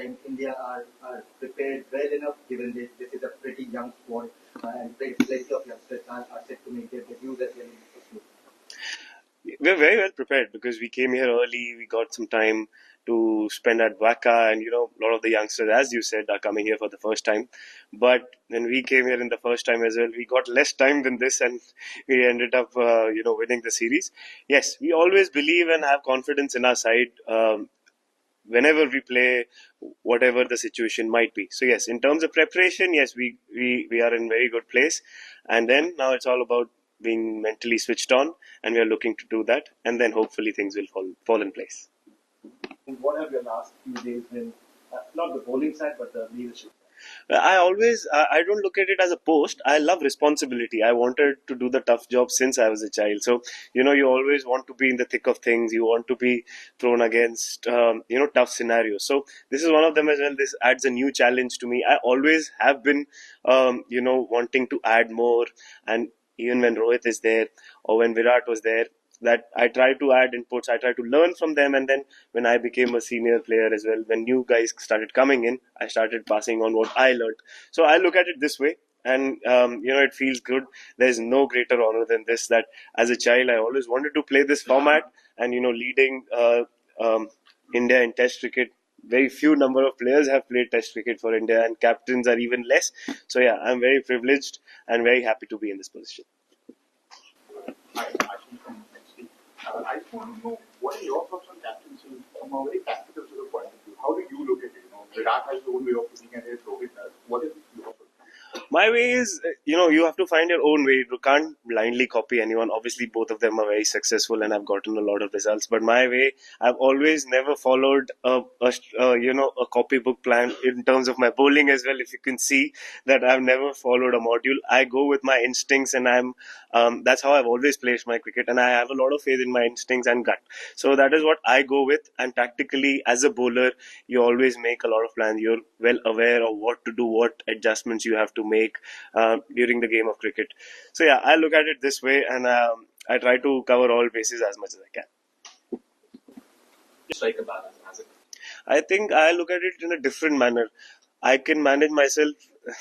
time India are prepared well enough, given this is a pretty young squad and plenty of youngsters are set to make their debuts as well in the first group. We're very well prepared because we came here early. We got some time to spend at Wacker, and a lot of the youngsters, as you said, are coming here for the first time. But when we came here in the first time as well, we got less time than this, and we ended up, winning the series. Yes, we always believe and have confidence in our side. Whenever we play, whatever the situation might be. So yes, in terms of preparation, yes, we are in very good place. And then now it's all about being mentally switched on, and we are looking to do that, and then hopefully things will fall in place. And what have your last few days been? Not the bowling side, but the leadership. I don't look at it as a post. I love responsibility. I wanted to do the tough job since I was a child. So, you always want to be in the thick of things. You want to be thrown against, tough scenarios. So this is one of them as well. This adds a new challenge to me. I always have been, wanting to add more. And even when Rohit is there or when Virat was there, that I try to add inputs. I try to learn from them, and then when I became a senior player as well, when new guys started coming in, I started passing on what I learned. So I look at it this way, and it feels good. There's no greater honor than this. That as a child, I always wanted to play this format, and leading India in Test cricket. Very few number of players have played Test cricket for India, and captains are even less. So yeah, I'm very privileged and very happy to be in this position. I just want to know what are your thoughts on captaincy from a very tactical sort of point of view. How do you look at it? Virat has his own way of looking at it. Rohit does. What is your sort of? My way is, you have to find your own way. You can't blindly copy anyone. Obviously, both of them are very successful and have gotten a lot of results. But my way, I've always never followed a copybook plan in terms of my bowling as well. If you can see that I've never followed a module, I go with my instincts, and that's how I've always played my cricket. And I have a lot of faith in my instincts and gut. So that is what I go with. And tactically, as a bowler, you always make a lot of plans. You're well aware of what to do, what adjustments you have to make during the game of cricket. So yeah, I look at it this way, and I try to cover all bases as much as I can. Strike a balance, has it? I think I look at it in a different manner. I can manage myself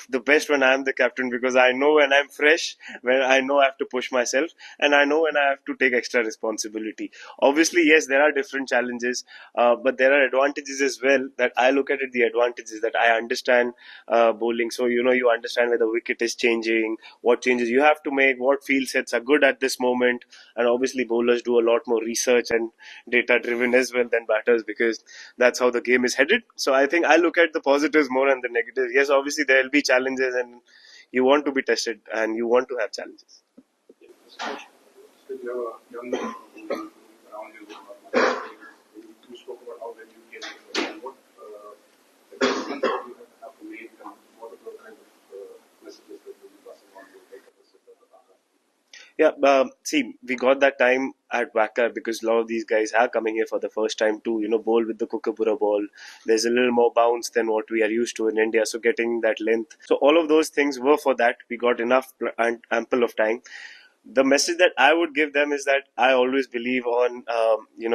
the best when I'm the captain, because I know when I'm fresh, when I know I have to push myself, and I know when I have to take extra responsibility. Obviously, yes, there are different challenges, but there are advantages as well. That I look at it, the advantages that I understand bowling. So you understand where the wicket is changing, what changes you have to make, what field sets are good at this moment, and obviously bowlers do a lot more research and data driven as well than batters, because that's how the game is headed. So I think I look at the positives more than the negatives. Yes, obviously there will be challenges, and you want to be tested and you want to have challenges. Still, you're a young man around you. You spoke about how well you came. What adjustments that you have to make, and what are the kind of messages that you'll be passing on to take up a sit at the back? Yeah, see, we got that time at Wacker because a lot of these guys are coming here for the first time to, bowl with the Kookaburra ball. There's a little more bounce than what we are used to in India, so getting that length. So all of those things were for that. We got enough and ample of time. The message that I would give them is that I always believe on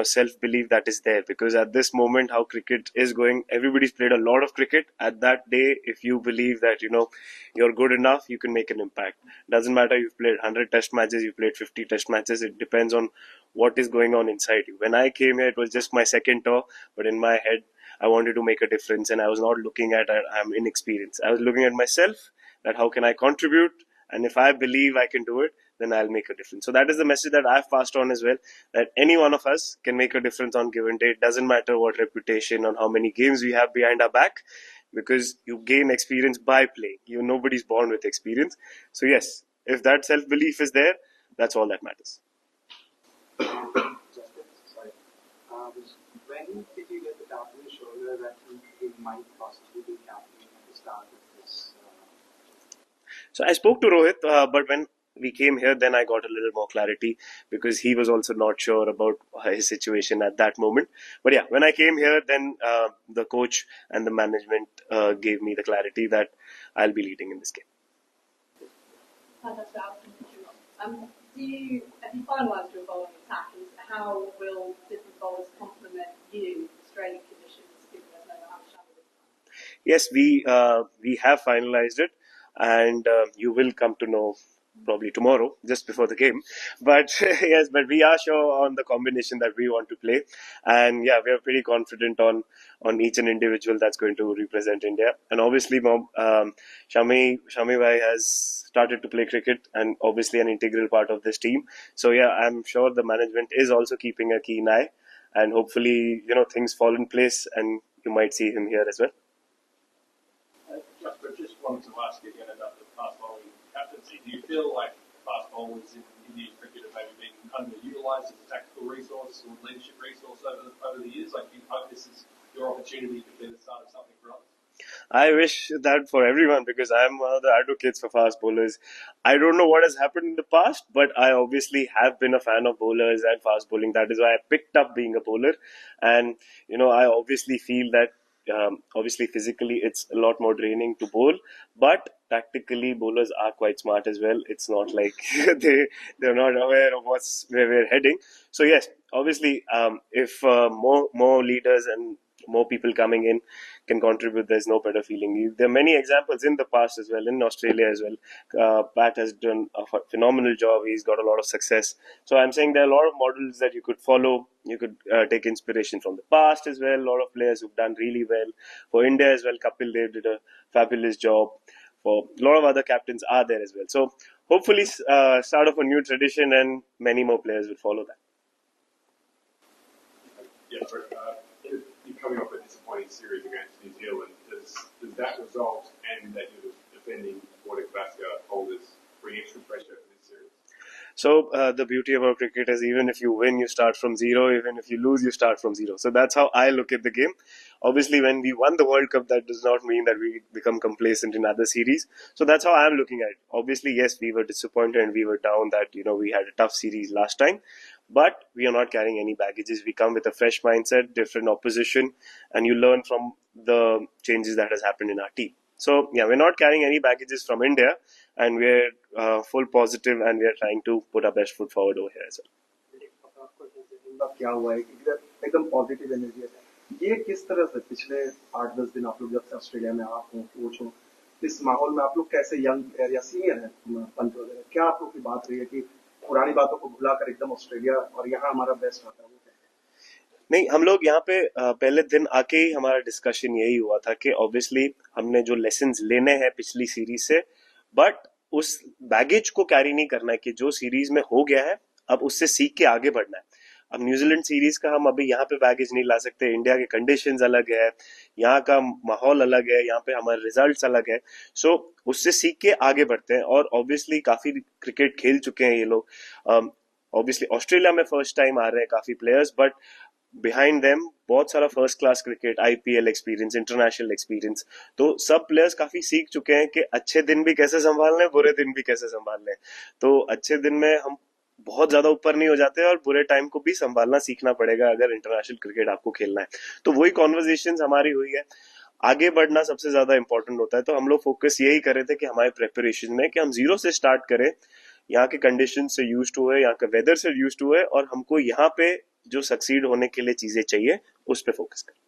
self belief that is there, because at this moment how cricket is going, everybody's played a lot of cricket. At that day, if you believe that you're good enough, you can make an impact. Doesn't matter you've played 100 test matches, you've played 50 test matches. It depends on what is going on inside you. When I came here, it was just my second tour, but in my head I wanted to make a difference, and I was not looking at I'm inexperienced. I was looking at myself, that how can I contribute, and if I believe I can do it, then I'll make a difference. So that is the message that I've passed on as well, that any one of us can make a difference on given day. It doesn't matter what reputation or how many games we have behind our back, because you gain experience by playing. Nobody's born with experience. So yes, if that self-belief is there, that's all that matters. When did you get the tap on the shoulder that you might possibly be captain at the start of this? So I spoke to Rohit, but when we came here, then I got a little more clarity, because he was also not sure about his situation at that moment. But yeah, when I came here, then the coach and the management gave me the clarity that I'll be leading in this game. Have you finalised your bowling attack? And how will different bowlers complement you in Australian conditions, given there's no Mohammad Shami? Yes, we have finalized it, and you will come to know probably tomorrow, just before the game. But yes, but we are sure on the combination that we want to play, and yeah, we are pretty confident on each and individual that's going to represent India. And obviously, Mom, Shami Bhai has started to play cricket, and obviously an integral part of this team. So yeah, I'm sure the management is also keeping a keen eye, and hopefully, things fall in place, and you might see him here as well. Just wanted to ask you again about the fast bowling captaincy. Do you feel like fast bowlers in Indian cricket have maybe been underutilised as a tactical resource or leadership resource over the years? Like, do you hope this is your opportunity to be the start of something for others? I wish that for everyone, because I'm one of the advocates for fast bowlers. I don't know what has happened in the past, but I obviously have been a fan of bowlers and fast bowling. That is why I picked up being a bowler. And, I obviously feel that, obviously physically it's a lot more draining to bowl, but tactically bowlers are quite smart as well. It's not like they're not aware of where we're heading. So yes, obviously, if more leaders and more people coming in can contribute, there's no better feeling. There are many examples in the past as well, in Australia as well. Pat has done a phenomenal job. He's got a lot of success. So I'm saying there are a lot of models that you could follow. You could take inspiration from the past as well. A lot of players who've done really well. For India as well, Kapil Dev did a fabulous job. For a lot of other captains are there as well. So hopefully start of a new tradition, and many more players will follow that. Yeah, you're coming off a disappointing series against New Zealand. Does that result and that you're defending Warner Gavaskar holders bring extra pressure for this series? So the beauty about cricket is, even if you win, you start from zero. Even if you lose, you start from zero. So that's how I look at the game. Obviously, when we won the World Cup, that does not mean that we become complacent in other series. So that's how I'm looking at it. Obviously, yes, we were disappointed and we were down that, we had a tough series last time. But we are not carrying any baggages. We come with a fresh mindset, different opposition, and you learn from the changes that has happened in our team. So yeah, we're not carrying any baggages from India, and we're full positive, and we are trying to put our best foot forward over here as well. क्या हुआ है कि एकदम positive energy है। ये किस तरह से पिछले 8-10 दिन आप लोग जब से ऑस्ट्रेलिया में आप हो, कोच हो, इस माहौल में आप लोग कैसे यंग प्लेयर या सीनियर है पंत वगैरह, क्या आप लोग की बात रही है कि पुरानी बातों को भुलाकर एकदम ऑस्ट्रेलिया और यहाँ हमारा बेस्ट आता है? नहीं, हम लोग यहाँ पे पहले दिन आके ही हमारा डिस्कशन यही हुआ था कि ऑब्वियसली हमने जो लेसन्स लेने हैं पिछली सीरीज से, बट उस बैगेज को कैरी नहीं करना है कि जो सीरीज में हो गया है अब उससे सीख के आगे बढ़ना है। अब न्यूजीलैंड सीरीज का हम अभी यहाँ पे बैगेज नहीं ला सकते। इंडिया के कंडीशंस अलग है, यहाँ का माहौल अलग है, यहाँ पे हमारे रिजल्ट्स अलग है। सो उससे सीख के आगे बढ़ते हैं, और ऑब्वियसली काफी क्रिकेट खेल चुके हैं ये लोग। ऑब्वियसली ऑस्ट्रेलिया में फर्स्ट टाइम आ रहे हैं काफी प्लेयर्स, बट बिहाइंड देम बहुत सारा first class cricket, IPL experience, international experience. तो सब प्लेयर्स काफी सीख चुके हैं कि अच्छे दिन भी कैसे संभालने, बुरे दिन भी कैसे संभालने। तो अच्छे दिन में हम बहुत ज्यादा ऊपर नहीं हो जाते, और बुरे टाइम को भी संभालना सीखना पड़ेगा अगर इंटरनेशनल क्रिकेट आपको खेलना है। तो वही कॉन्वर्सेशंस हमारी हुई है। आगे बढ़ना सबसे ज्यादा इंपॉर्टेंट होता है, तो हम लोग फोकस यही कर रहे थे कि हमारे प्रेपरेशन में कि हम जीरो से स्टार्ट करें, यहाँ के कंडीशन से यूज टू है, यहाँ के वेदर से यूज टू है, और हमको यहाँ पे जो सक्सीड होने के लिए चीजें चाहिए उस पर फोकस करें।